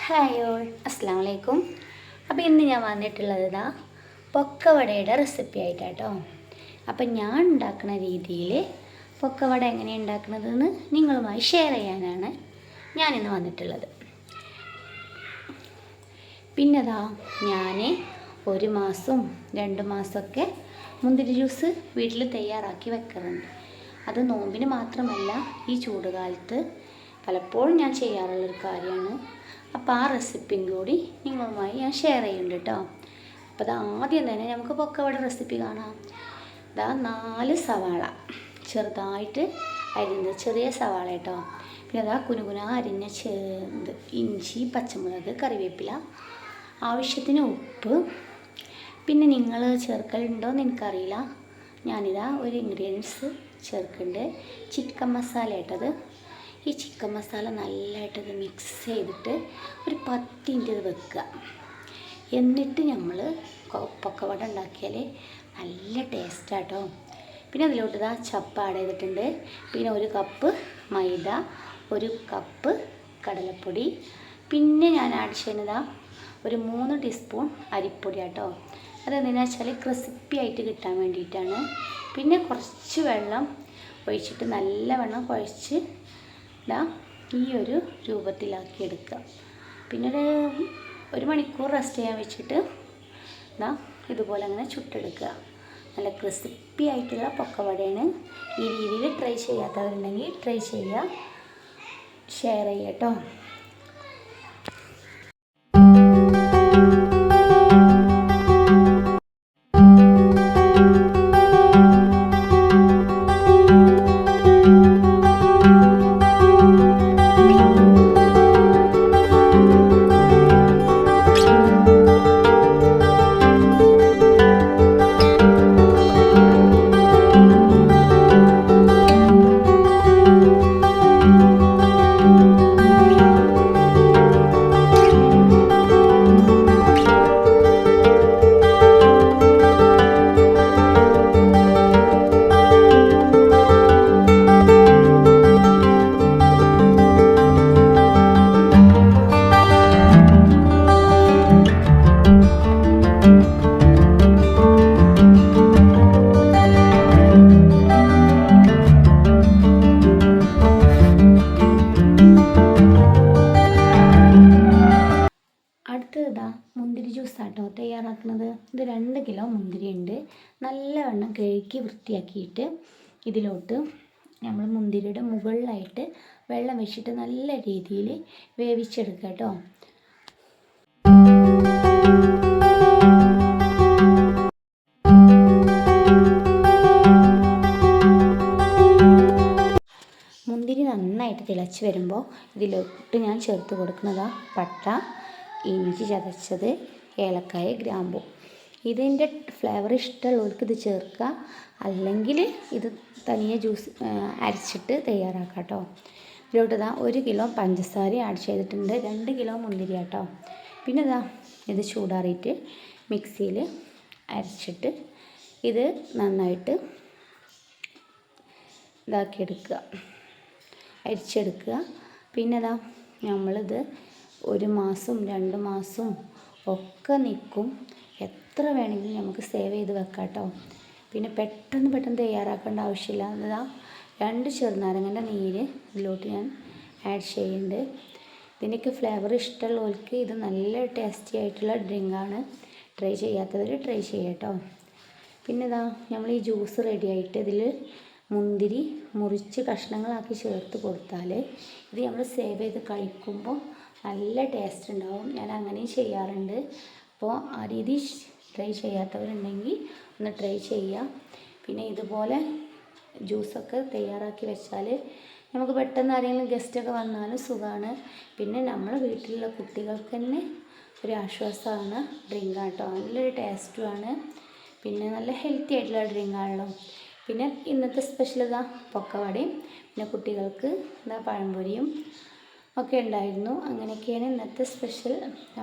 Hi all, അസ്സാം വലൈക്കും. അപ്പോൾ ഇന്ന് ഞാൻ വന്നിട്ടുള്ളത് പൊക്കവടയുടെ റെസിപ്പി ആയിട്ടാട്ടോ. അപ്പം ഞാൻ ഉണ്ടാക്കുന്ന രീതിയിൽ പൊക്കവട എങ്ങനെ ഉണ്ടാക്കുന്നതെന്ന് നിങ്ങളുമായി ഷെയർ ചെയ്യാനാണ് ഞാനിന്ന് വന്നിട്ടുള്ളത്. പിന്നെ ഞാൻ 1 മാസം 2 മാസമൊക്കെ മുന്തിരി ജ്യൂസ് വീട്ടിൽ തയ്യാറാക്കി വെക്കാറുണ്ട്. അത് നോമ്പിന് മാത്രമല്ല, ഈ ചൂടുകാലത്ത് പലപ്പോഴും ഞാൻ ചെയ്യാറുള്ളൊരു കാര്യമാണ്. അപ്പോൾ ആ റെസിപ്പിയും കൂടി നിങ്ങളുമായി ഞാൻ ഷെയർ ചെയ്യുന്നുണ്ട് കേട്ടോ. അപ്പോൾ ആദ്യം തന്നെ നമുക്ക് പൊക്കവട റെസിപ്പി കാണാം. 4 സവാള ചെറുതായിട്ട് അരിഞ്ഞത്, ചെറിയ സവാള കേട്ടോ. പിന്നെ കുനുകുന അരിഞ്ഞ ഇഞ്ചി, പച്ചമുളക്, കറിവേപ്പില, ആവശ്യത്തിന് ഉപ്പ്. പിന്നെ നിങ്ങൾ ചേർക്കലുണ്ടോയെന്ന് എനിക്കറിയില്ല, ഞാനിതാ ഒരു ഇൻഗ്രീഡിയൻസ് ചേർക്കുന്നുണ്ട്, ചിക്കൻ മസാല ഇട്ടത്. ഈ ചിക്കൻ മസാല നല്ലതായിട്ടത് മിക്സ് ചെയ്തിട്ട് ഒരു 10 മിനിറ്റ് വെക്കുക. എന്നിട്ട് നമ്മൾ പൊക്കവട ഉണ്ടാക്കിയാൽ നല്ല ടേസ്റ്റാട്ടോ. പിന്നെ അതിലോട്ട് ചപ്പ് ആഡ് ചെയ്തിട്ടുണ്ട്. പിന്നെ 1 കപ്പ് മൈദ, 1 കപ്പ് കടലപ്പൊടി. പിന്നെ ഞാൻ ആഡ് ചെയ്യുന്നത് ഒരു 3 ടീസ്പൂൺ അരിപ്പൊടി ആട്ടോ. അതെന്തിനാ വെച്ചാൽ ക്രിസ്പി ആയിട്ട് കിട്ടാൻ വേണ്ടിയിട്ടാണ്. പിന്നെ കുറച്ച് വെള്ളം ഒഴിച്ചിട്ട് നല്ലവണ്ണം കുഴച്ച് ഈ ഒരു രൂപത്തിലാക്കി എടുക്കുക. പിന്നെ ഒരു മണിക്കൂർ റെസ്റ്റ് ചെയ്യാൻ വെച്ചിട്ട് ഇതുപോലെ അങ്ങനെ ചുട്ടെടുക്കുക. നല്ല ക്രിസ്പി ആയിട്ടുള്ള പൊക്കവടയാണ്. ഈ രീതിയിൽ ട്രൈ ചെയ്യാത്തവരുണ്ടെങ്കിൽ ട്രൈ ചെയ്യുക, ഷെയർ ചെയ്യുക കേട്ടോ. അടുത്തത് മുന്തിരി ജ്യൂസാട്ടോ തയ്യാറാക്കുന്നത്. ഇത് 2 കിലോ മുന്തിരി ഉണ്ട്. നല്ലവണ്ണം കഴുകി വൃത്തിയാക്കിയിട്ട് ഇതിലോട്ട് നമ്മൾ മുന്തിരിയുടെ മുകളിലായിട്ട് വെള്ളം വെച്ചിട്ട് നല്ല രീതിയിൽ വേവിച്ചെടുക്കുക കേട്ടോ. മുന്തിരി നന്നായിട്ട് തിളച്ച് വരുമ്പോൾ ഇതിലോട്ട് ഞാൻ ചേർത്ത് കൊടുക്കുന്നത് പട്ട, ഇഞ്ചി ചതച്ചത്, ഏലക്കായ, ഗ്രാമ്പു. ഇതിൻ്റെ ഫ്ലേവർ ഇഷ്ടമുള്ളവർക്ക് ഇത് ചേർക്കുക, അല്ലെങ്കിൽ ഇത് തനിയെ ജ്യൂസ് അരച്ചിട്ട് തയ്യാറാക്കാം കേട്ടോ. ഇതിലോട്ട് 1 കിലോ പഞ്ചസാര ആഡ് ചെയ്തിട്ടുണ്ട്. 2 കിലോ മുന്തിരി കേട്ടോ. പിന്നെ ഇത് ചൂടാറിയിട്ട് മിക്സിയിൽ അരച്ചിട്ട് ഇത് നന്നായിട്ട് അരിച്ചെടുക്കുക. പിന്നെ നമ്മളിത് 1 മാസം 2 മാസം ഒക്കെ നിൽക്കും. എത്ര വേണമെങ്കിലും നമുക്ക് സേവ് ചെയ്ത് വെക്കാം കേട്ടോ. പിന്നെ പെട്ടെന്ന് തയ്യാറാക്കേണ്ട ആവശ്യമില്ല. 2 ചെറുനാരങ്ങൻ്റെ നീര് ഇതിലോട്ട് ഞാൻ ആഡ് ചെയ്യുന്നുണ്ട്. ഇതിൻ്റെയൊക്കെ ഫ്ലേവർ ഇഷ്ടമുള്ളവർക്ക് ഇത് നല്ല ടേസ്റ്റി ആയിട്ടുള്ള ഡ്രിങ്കാണ്. ട്രൈ ചെയ്യാത്തവർ ട്രൈ ചെയ്യാം കേട്ടോ. പിന്നെ നമ്മൾ ഈ ജ്യൂസ് റെഡി ആയിട്ട് ഇതിൽ മുന്തിരി മുറിച്ച് കഷ്ണങ്ങളാക്കി ചേർത്ത് കൊടുത്താൽ ഇത് നമ്മൾ സേവ് ചെയ്ത് കഴിക്കുമ്പോൾ നല്ല ടേസ്റ്റ് ഉണ്ടാവും. ഞാൻ അങ്ങനെയും ചെയ്യാറുണ്ട്. അപ്പോൾ ആ രീതി ട്രൈ ചെയ്യാത്തവരുണ്ടെങ്കിൽ ഒന്ന് ട്രൈ ചെയ്യുക. പിന്നെ ഇതുപോലെ ജ്യൂസൊക്കെ തയ്യാറാക്കി വെച്ചാൽ നമുക്ക് പെട്ടെന്ന് ആരെങ്കിലും ഗസ്റ്റൊക്കെ വന്നാലും സുഖമാണ്. പിന്നെ നമ്മളെ വീട്ടിലുള്ള കുട്ടികൾക്ക് തന്നെ ഒരു ആശ്വാസമാണ് ഡ്രിങ്കാണ് കേട്ടോ. നല്ലൊരു ടേസ്റ്റുമാണ്. പിന്നെ നല്ല ഹെൽത്തി ആയിട്ടുള്ള ഡ്രിങ്കാണല്ലോ. പിന്നെ ഇന്നത്തെ സ്പെഷ്യൽ പൊക്കവടയും പിന്നെ കുട്ടികൾക്ക് പഴംപൊരിയും ഒക്കെ ഉണ്ടായിരുന്നു. അങ്ങനെയൊക്കെയാണ് ഇന്നത്തെ സ്പെഷ്യൽ.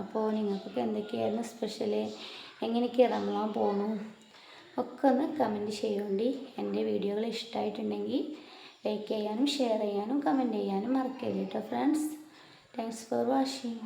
അപ്പോൾ നിങ്ങൾക്കൊക്കെ എന്തൊക്കെയായിരുന്നു സ്പെഷ്യൽ, എങ്ങനെയൊക്കെ റമളാൻ പോണു ഒക്കെ ഒന്ന് കമൻറ്റ് ചെയ്യുന്നുണ്ട്. എൻ്റെ വീഡിയോകൾ ഇഷ്ടമായിട്ടുണ്ടെങ്കിൽ ലൈക്ക് ചെയ്യാനും ഷെയർ ചെയ്യാനും കമൻറ്റ് ചെയ്യാനും മറക്കരുത് കേട്ടോ ഫ്രണ്ട്സ്. Thanks for watching.